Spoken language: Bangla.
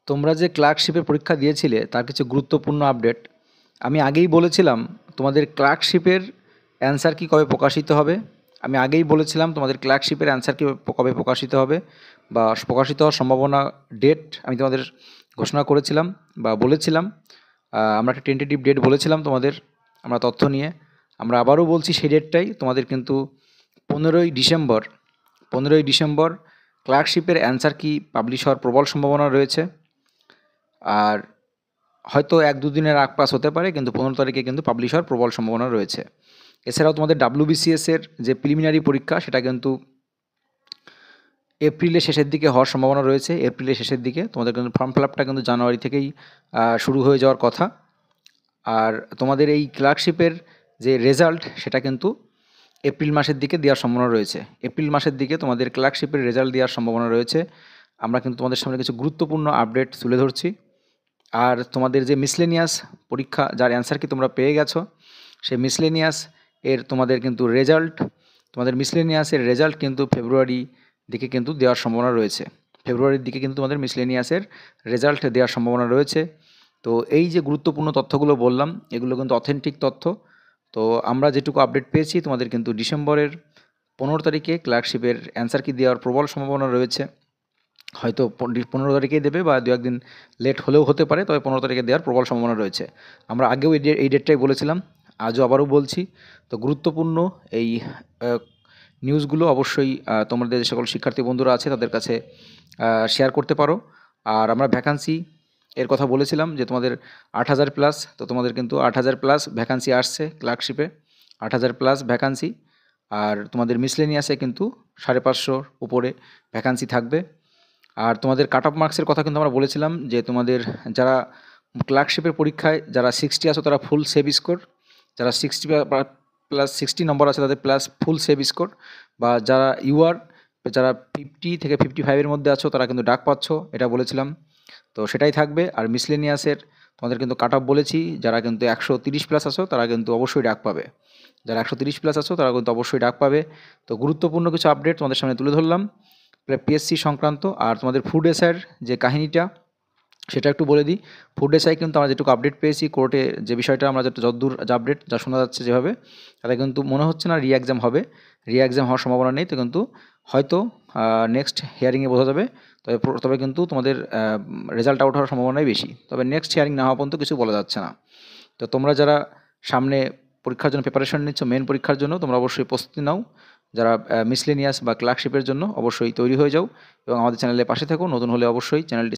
তোমরা যে ক্লার্কশিপের পরীক্ষা দিয়েছিলে তার কিছু গুরুত্বপূর্ণ আপডেট। আমি আগেই বলেছিলাম তোমাদের ক্লার্কশিপের অ্যান্সার কি কবে প্রকাশিত হবে। আমি আগেই বলেছিলাম তোমাদের ক্লার্কশিপের অ্যান্সার কি কবে প্রকাশিত হবে বা প্রকাশিত হওয়ার সম্ভাবনা ডেট আমি তোমাদের ঘোষণা করেছিলাম বা বলেছিলাম। আমরা একটা টেন্টেটিভ ডেট বলেছিলাম তোমাদের আমরা তথ্য নিয়ে। আমরা আবারও বলছি সেই ডেটটাই তোমাদের কিন্তু 15ই ডিসেম্বর ক্লার্কশিপের অ্যান্সার কি পাবলিশ হওয়ার প্রবল সম্ভাবনা রয়েছে। আর হয়তো 1-2 দিনের আগ পাস হতে পারে, কিন্তু 15 তারিখে কিন্তু পাবলিশ হওয়ার প্রবল সম্ভাবনা রয়েছে। এছাড়াও তোমাদের WBCS-এর যে প্রিলিমিনারি পরীক্ষা সেটা কিন্তু এপ্রিলের শেষের দিকে হওয়ার সম্ভাবনা রয়েছে। এপ্রিলের শেষের দিকে তোমাদের কিন্তু ফর্ম ফিল আপটা কিন্তু জানুয়ারি থেকেই শুরু হয়ে যাওয়ার কথা। আর তোমাদের এই ক্লার্কশিপের যে রেজাল্ট সেটা কিন্তু এপ্রিল মাসের দিকে দেওয়ার সম্ভাবনা রয়েছে। এপ্রিল মাসের দিকে তোমাদের ক্লার্কশিপের রেজাল্ট দেওয়ার সম্ভাবনা রয়েছে। আমরা কিন্তু তোমাদের সামনে কিছু গুরুত্বপূর্ণ আপডেট তুলে ধরছি। আর তোমাদের যে মিসলেনিয়াস পরীক্ষা যার অ্যান্সার কি তোমরা পেয়ে গেছো, সেই মিসলেনিয়াস এর তোমাদের কিন্তু তোমাদের মিসলেনিয়াসের রেজাল্ট কিন্তু ফেব্রুয়ারি দিকে কিন্তু দেওয়ার সম্ভাবনা রয়েছে। ফেব্রুয়ারির দিকে কিন্তু তোমাদের মিসলেনিয়াসের রেজাল্ট দেওয়ার সম্ভাবনা রয়েছে। তো এই যে গুরুত্বপূর্ণ তথ্যগুলো বললাম এগুলো কিন্তু অথেন্টিক তথ্য। তো আমরা যেটুকু আপডেট পেয়েছি তোমাদের কিন্তু ডিসেম্বরের 15 তারিখে ক্লার্কশিপের অ্যান্সার কি দেওয়ার প্রবল সম্ভাবনা রয়েছে। হয়তো 15 তারিখেই দেবে বা 2-1 দিন লেট হলেও হতে পারে, তবে 15 তারিখে দেওয়ার প্রবল সম্ভাবনা রয়েছে। আমরা আগেও এই ডেটটাই বলেছিলাম, আজও আবারও বলছি। তো গুরুত্বপূর্ণ এই নিউজগুলো অবশ্যই তোমাদের যে সকল শিক্ষার্থী বন্ধুরা আছে তাদের কাছে শেয়ার করতে পারো। আর আমরা ভ্যাকান্সি এর কথা বলেছিলাম যে তোমাদের 8,000 প্লাস, তো তোমাদের কিন্তু 8,000 প্লাস ভ্যাকান্সি আসছে ক্লার্কশিপে, 8,000 প্লাস ভ্যাকান্সি। আর তোমাদের মিসলেনিয়াসে কিন্তু 550 উপরে ভ্যাকান্সি থাকবে। আর তোমাদের কাট অফ মার্কসের কথা কিন্তু আমরা বলেছিলাম যে তোমাদের যারা ক্লার্কশিপের পরীক্ষায় যারা 60 আসো তারা ফুল সেভ স্কোর, যারা 60 প্লাস 60 নম্বর আছে তাদের প্লাস ফুল সেভ স্কোর, বা যারা যারা 50 থেকে 55-এর মধ্যে আছো তারা কিন্তু ডাক পাচ্ছ, এটা বলেছিলাম। তো সেটাই থাকবে। আর মিসলেনিয়াসের তোমাদের কিন্তু কাট অফ বলেছি, যারা কিন্তু 130 প্লাস আছো তারা কিন্তু অবশ্যই ডাক পাবে, যারা 130 প্লাস আছো তারা কিন্তু অবশ্যই ডাক পাবে। তো গুরুত্বপূর্ণ কিছু আপডেট তোমাদের সামনে তুলে ধরলাম পিএসসি সংক্রান্ত। আর তোমাদের ফুড এসআইয়ের যে কাহিনীটা সেটা একটু বলে দিই। ফুড এসআই কিন্তু আমরা যেটুকু আপডেট পেয়েছি কোর্টে, যে বিষয়টা আমরা যতদূর আপডেট যা শোনা যাচ্ছে যেভাবে, তাতে কিন্তু মনে হচ্ছে না রি এক্সাম হবে, রি এক্সাম হওয়ার সম্ভাবনা নেই। তো কিন্তু হয়তো নেক্সট হিয়ারিংয়ে বোঝা যাবে। তবে কিন্তু তোমাদের রেজাল্ট আউট হওয়ার সম্ভাবনাই বেশি, তবে নেক্সট হিয়ারিং না হওয়া পর্যন্ত কিছু বলা যাচ্ছে না। তো তোমরা যারা সামনে পরীক্ষার জন্য প্রিপারেশন নিচ্ছ, মেন পরীক্ষার জন্য, তোমরা অবশ্যই প্রস্তুতি নাও। যারা মিসলেনিয়াস বা ক্লার্কশিপের জন্য অবশ্যই তৈরি হয়ে যাও এবং আমাদের চ্যানেলের পাশে থাকো। নতুন হলে অবশ্যই চ্যানেলটি